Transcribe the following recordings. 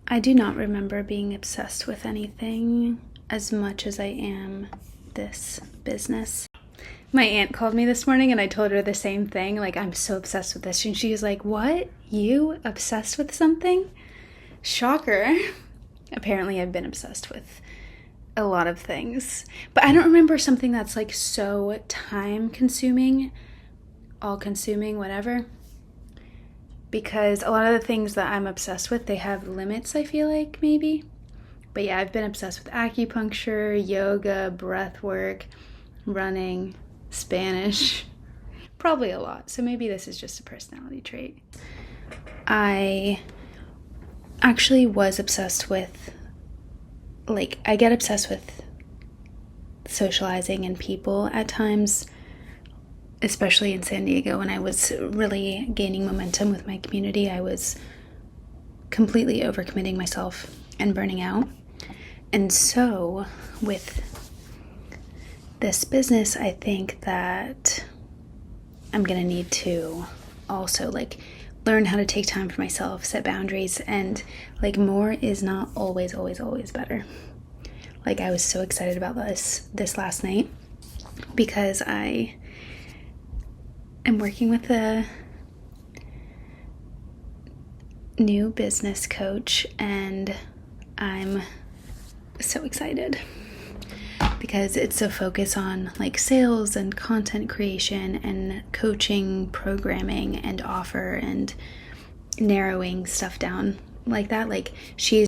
I do not remember being obsessed with anything as much as I am this business. My aunt called me this morning and I told her the same thing. Like, I'm so obsessed with this. And she was like, what? You obsessed with something? Shocker. Apparently I've been obsessed with a lot of things. But I don't remember something that's like so time consuming, all consuming, whatever. Because a lot of the things that I'm obsessed with, they have limits, I feel like, maybe. But yeah, I've been obsessed with acupuncture, yoga, breath work, running, Spanish, probably a lot. So maybe this is just a personality trait. I actually was obsessed with, like, I get obsessed with socializing and people at times, especially in San Diego when I was really gaining momentum with my community. I was completely overcommitting myself and burning out. And so with this business, I think that I'm gonna need to also like learn how to take time for myself, set boundaries, and like more is not always better. Like, I was so excited about this last night because I am working with a new business coach and I'm so excited because it's a focus on like sales and content creation and coaching, programming and offer and narrowing stuff down like that. Like, she's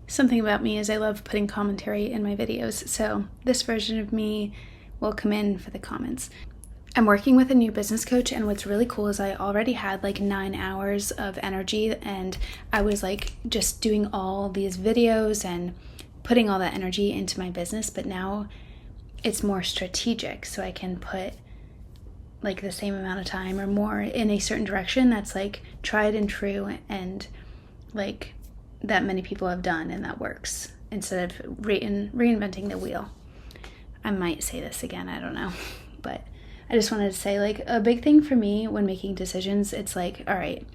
something about me is I love putting commentary in my videos. So this version of me will come in for the comments. I'm working with a new business coach, and what's really cool is I already had like 9 hours of energy, and I was like just doing all these videos and putting all that energy into my business, but now it's more strategic, so I can put like the same amount of time or more in a certain direction that's like tried and true and like that many people have done and that works, instead of reinventing the wheel. I might say this again, I don't know, but I just wanted to say, like, a big thing for me when making decisions, it's like, all right,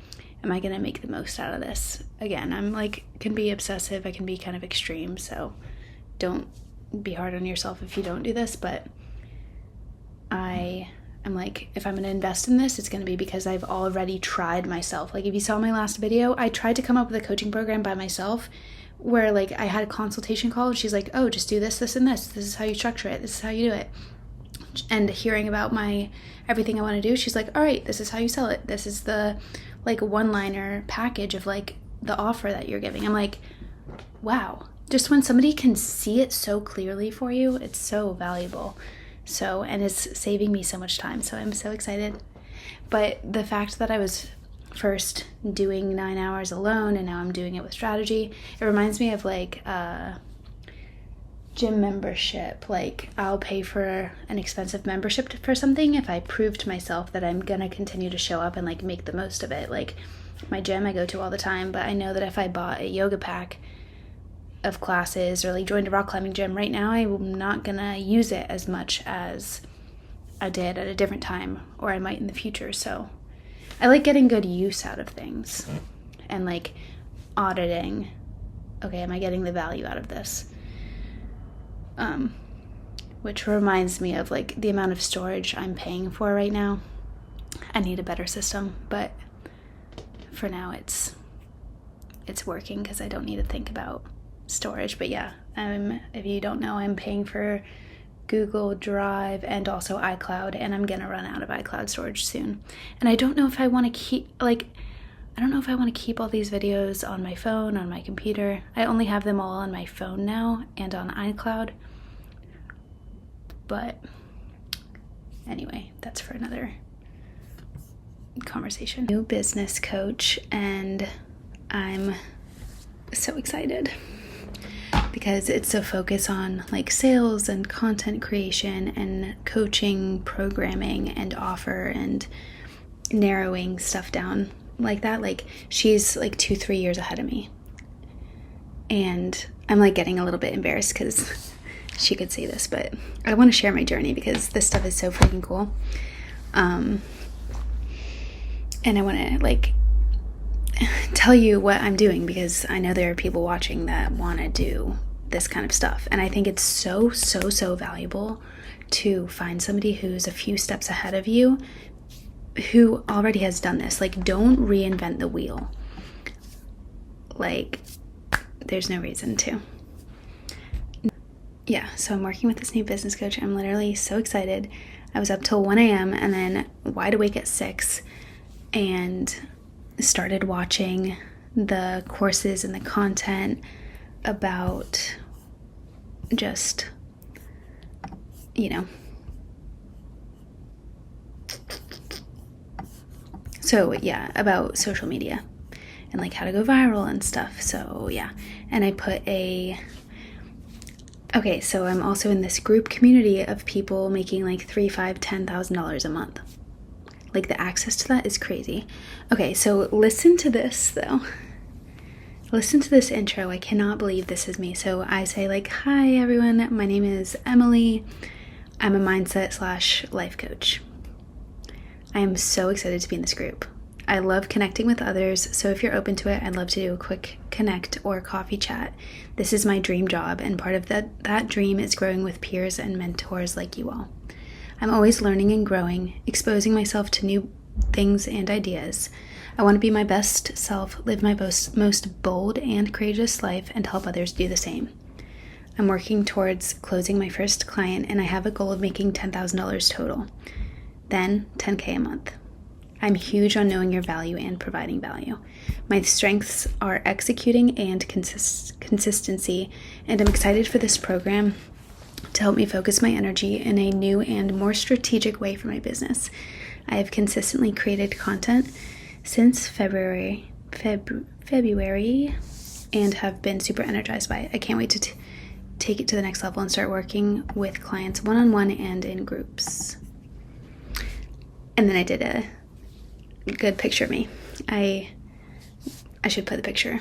am I gonna make the most out of this? Again, I'm like, can be obsessive, I can be kind of extreme, so don't be hard on yourself if you don't do this, but I'm like, if I'm gonna invest in this, it's gonna be because I've already tried myself. Like, if you saw my last video, I tried to come up with a coaching program by myself where like I had a consultation call and she's like, oh, just do this, this, and this. This is how you structure it. This is how you do it. And hearing about my everything I want to do, she's like, all right, this is how you sell it. This is the like one-liner package of like the offer that you're giving. I'm like, wow, just when somebody can see it so clearly for you, it's so valuable. So, and it's saving me so much time. So I'm so excited. But the fact that I was first doing 9 hours alone and now I'm doing it with strategy, it reminds me of like gym membership. Like, I'll pay for an expensive membership for something if I prove to myself that I'm gonna continue to show up and like make the most of it. Like my gym I go to all the time, but I know that if I bought a yoga pack of classes or like joined a rock climbing gym right now, I'm not gonna use it as much as I did at a different time, or I might in the future. So I like getting good use out of things and like auditing, okay, am I getting the value out of this? Which reminds me of like the amount of storage I'm paying for right now. I need a better system, but for now it's working because I don't need to think about storage. But yeah, if you don't know, I'm paying for Google Drive and also iCloud, and I'm gonna run out of iCloud storage soon. And I don't know if I want to keep all these videos on my phone, on my computer. I only have them all on my phone now and on iCloud. But anyway, that's for another conversation. New business coach, and I'm so excited because it's a focus on like sales and content creation and coaching, programming and offer and narrowing stuff down like that. Like, she's like 2-3 years ahead of me, and I'm like getting a little bit embarrassed because she could say this, but I want to share my journey because this stuff is so freaking cool. And I want to like tell you what I'm doing, because I know there are people watching that want to do this kind of stuff. And I think it's so valuable to find somebody who's a few steps ahead of you, who already has done this. Like, don't reinvent the wheel. Like, there's no reason to. Yeah, so I'm working with this new business coach. I'm literally so excited. I was up till 1 a.m. and then wide awake at 6 and started watching the courses and the content about just, so yeah, about social media and like how to go viral and stuff. So yeah, and I put okay, so I'm also in this group community of people making like $3,000, $5,000, $10,000 a month. Like, the access to that is crazy. Okay, so listen to this though. Listen to this intro. I cannot believe this is me. So I say like, hi everyone, my name is Emily. I'm a mindset / life coach. I am so excited to be in this group. I love connecting with others, so if you're open to it, I'd love to do a quick connect or coffee chat. This is my dream job, and part of that dream is growing with peers and mentors like you all. I'm always learning and growing, exposing myself to new things and ideas. I want to be my best self, live my most bold and courageous life, and help others do the same. I'm working towards closing my first client, and I have a goal of making $10,000 total, then $10K a month. I'm huge on knowing your value and providing value. My strengths are executing and consistency, and I'm excited for this program to help me focus my energy in a new and more strategic way for my business. I have consistently created content since February and have been super energized by it. I can't wait to take it to the next level and start working with clients one-on-one and in groups. And then I did a good picture of me. I should put the picture.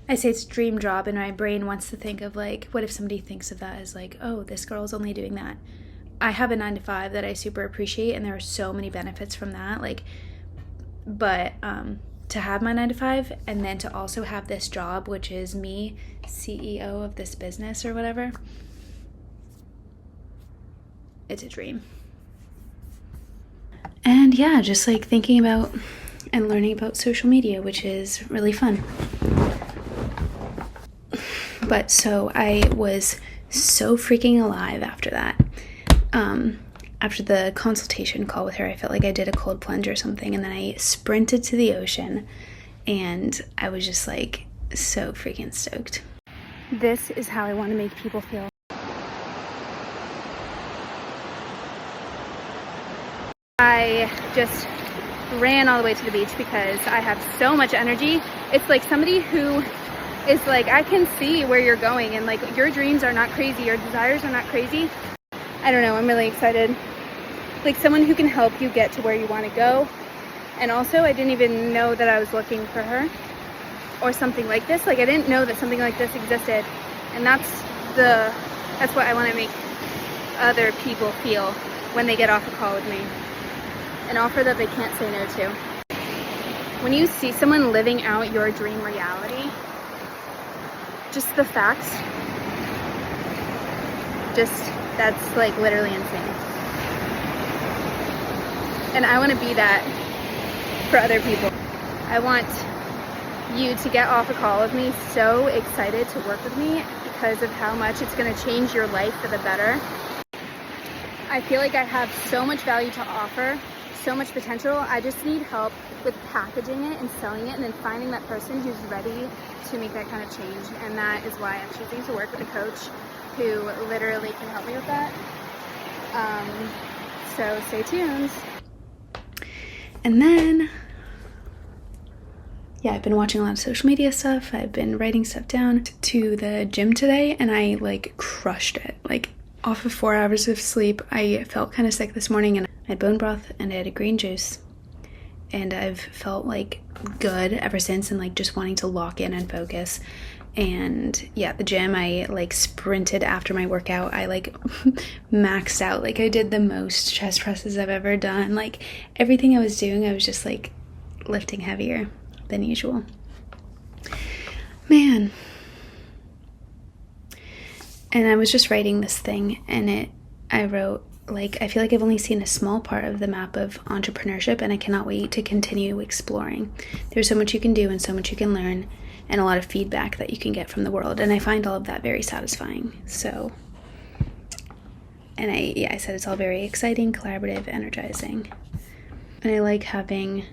I say it's a dream job, and my brain wants to think of like, what if somebody thinks of that as like, oh, this girl's only doing that. I have a 9-to-5 that I super appreciate, and there are so many benefits from that. Like, but to have my 9-to-5 and then to also have this job, which is me, CEO of this business or whatever, it's a dream. And yeah, just like thinking about and learning about social media, which is really fun. But so I was so freaking alive after that. After the consultation call with her, I felt like I did a cold plunge or something, and then I sprinted to the ocean, and I was just like so freaking stoked. This is how I want to make people feel. I just ran all the way to the beach because I have so much energy. It's like somebody who is like, I can see where you're going, and like your dreams are not crazy, your desires are not crazy. I don't know, I'm really excited. Like someone who can help you get to where you want to go. And also, I didn't even know that I was looking for her or something like this. Like, I didn't know that something like this existed. And that's what I want to make other people feel when they get off a call with me. An offer that they can't say no to. When you see someone living out your dream reality, just the facts, that's like literally insane. And I want to be that for other people. I want you to get off a call with me so excited to work with me because of how much it's going to change your life for the better. I feel like I have so much value to offer, so much potential. I just need help with packaging it and selling it, and then finding that person who's ready to make that kind of change. And that is why I'm choosing to work with a coach who literally can help me with that. So stay tuned. And then, yeah, I've been watching a lot of social media stuff. I've been writing stuff down to the gym today, and I like crushed it. Like, off of 4 hours of sleep, I felt kind of sick this morning, and I had bone broth and I had a green juice. And I've felt like good ever since, and like just wanting to lock in and focus. And yeah, the gym, I like sprinted after my workout. I like maxed out. Like, I did the most chest presses I've ever done. Like, everything I was doing, I was just like lifting heavier than usual. Man. And I was just writing this thing, and I wrote, like, I feel like I've only seen a small part of the map of entrepreneurship, and I cannot wait to continue exploring. There's so much you can do and so much you can learn, and a lot of feedback that you can get from the world, and I find all of that very satisfying. So, and I said it's all very exciting, collaborative, energizing, and I like having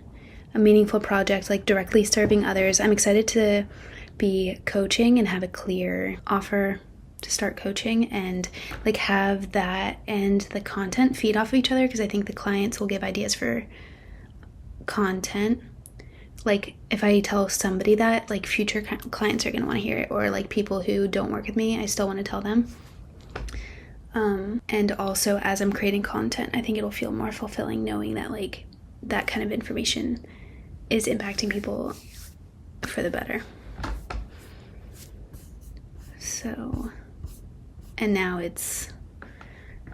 a meaningful project, like directly serving others. I'm excited to be coaching and have a clear offer to start coaching, and like have that and the content feed off of each other, because I think the clients will give ideas for content. Like if I tell somebody that, like future clients are going to want to hear it, or like people who don't work with me, I still want to tell them. And also as I'm creating content, I think it'll feel more fulfilling knowing that like that kind of information is impacting people for the better. So, and now it's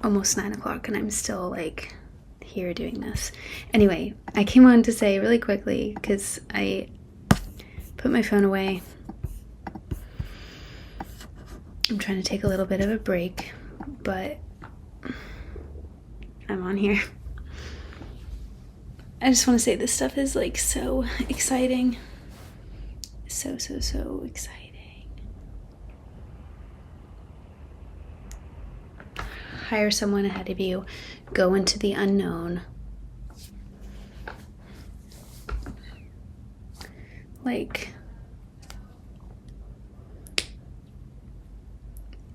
almost 9 o'clock and I'm still like here doing this. Anyway, I came on to say really quickly, because I put my phone away. I'm trying to take a little bit of a break, but I'm on here. I just want to say this stuff is like so exciting. So exciting. Hire someone ahead of you. Go into the unknown. Like,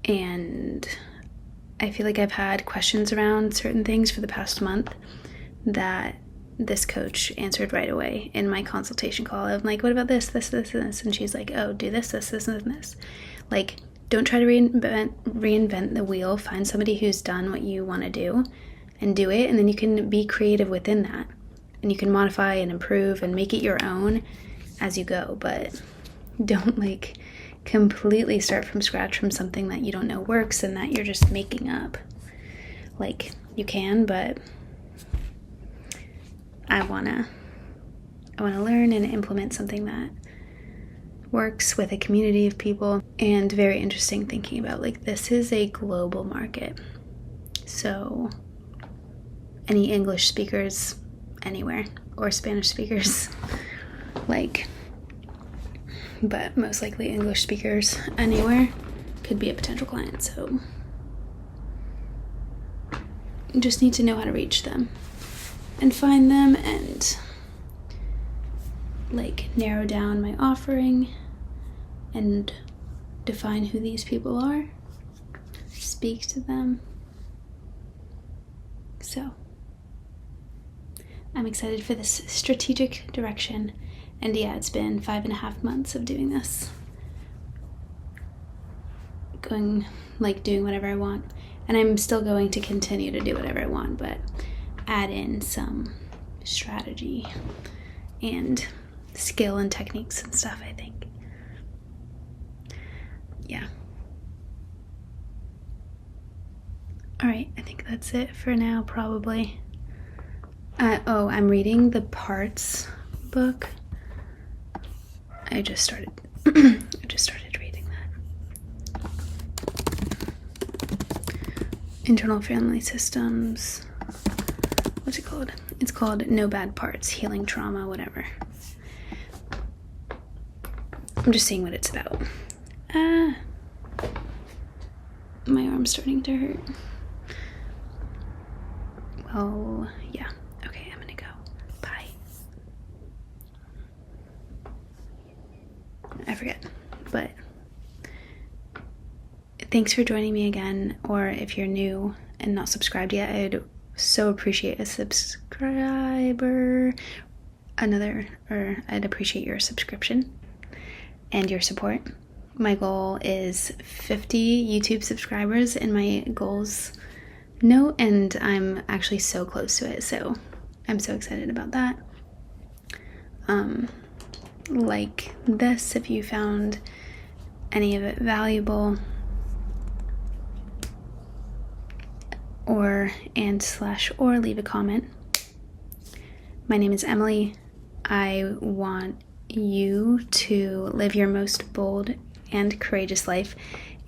and I feel like I've had questions around certain things for the past month that this coach answered right away in my consultation call. I'm like, what about this, and this? And she's like, oh, do this, and this. Like, don't try to reinvent the wheel. Find somebody who's done what you want to do and do it, and then you can be creative within that. And you can modify and improve and make it your own as you go, but don't like completely start from scratch from something that you don't know works and that you're just making up. Like, you can, but I wanna learn and implement something that works with a community of people. And very interesting thinking about, like, this is a global market, so any English speakers anywhere, or Spanish speakers, like, but most likely English speakers anywhere could be a potential client. So you just need to know how to reach them and find them and like narrow down my offering and define who these people are, speak to them. So I'm excited for this strategic direction. And yeah, it's been 5.5 months of doing this. Doing whatever I want. And I'm still going to continue to do whatever I want, but add in some strategy and skill and techniques and stuff, I think. Yeah. Alright, I think that's it for now, probably. I'm reading the Parts book. I just started reading that. Internal Family Systems. What's it called? It's called No Bad Parts, Healing Trauma, whatever. I'm just seeing what it's about. My arm's starting to hurt. Well, yeah. Okay, I'm gonna go. Bye. I forget, but thanks for joining me again. Or if you're new and not subscribed yet, I'd so appreciate a subscriber. I'd appreciate your subscription and your support. My goal is 50 YouTube subscribers in my goals note, and I'm actually so close to it, so I'm so excited about that. Like this if you found any of it valuable, or leave a comment. My name is Emily. I want you to live your most bold and courageous life,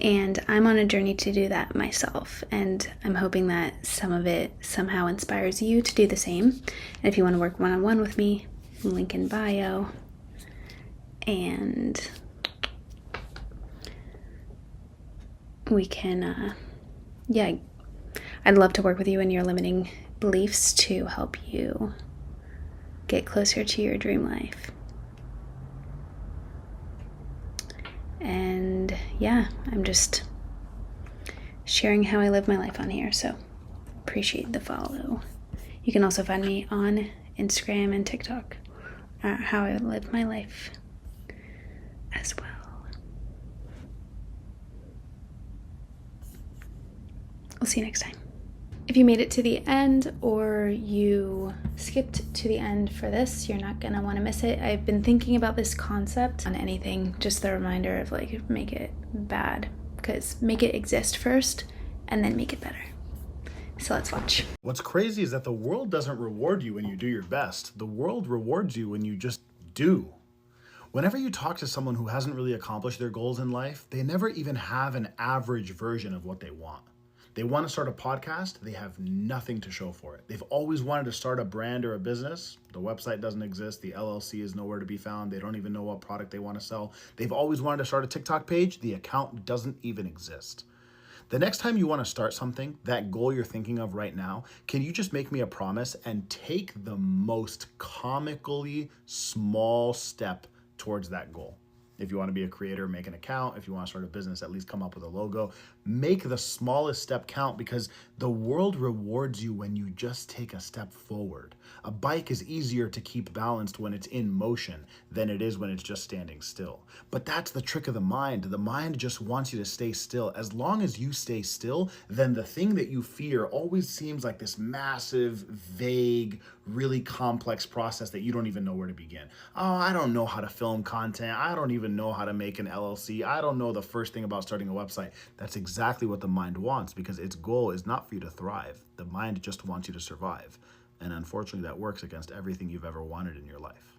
and I'm on a journey to do that myself, and I'm hoping that some of it somehow inspires you to do the same. And if you want to work one-on-one with me, link in bio. And we can, I'd love to work with you in your limiting beliefs to help you get closer to your dream life. And yeah, I'm just sharing how I live my life on here, so appreciate the follow. You can also find me on Instagram and TikTok, how I live my life as well. I'll see you next time. If you made it to the end or you skipped to the end for this, you're not gonna want to miss it. I've been thinking about this concept on anything, just the reminder of like, make it bad, because make it exist first and then make it better. So let's watch. What's crazy is that the world doesn't reward you when you do your best. The world rewards you when you just do. Whenever you talk to someone who hasn't really accomplished their goals in life, they never even have an average version of what they want. They want to start a podcast, they have nothing to show for it. They've always wanted to start a brand or a business. The website doesn't exist, the LLC is nowhere to be found, they don't even know what product they want to sell. They've always wanted to start a TikTok page, the account doesn't even exist. The next time you want to start something, that goal you're thinking of right now, can you just make me a promise and take the most comically small step towards that goal? If you want to be a creator, make an account. If you want to start a business, at least come up with a logo. Make the smallest step count, because the world rewards you when you just take a step forward. A bike is easier to keep balanced when it's in motion than it is when it's just standing still. But that's the trick of the mind. The mind just wants you to stay still. As long as you stay still, then the thing that you fear always seems like this massive, vague, really complex process that you don't even know where to begin. Oh, I don't know how to film content. I don't even know how to make an LLC. I don't know the first thing about starting a website. That's exactly what the mind wants, because its goal is not for you to thrive. The mind just wants you to survive. And unfortunately, that works against everything you've ever wanted in your life.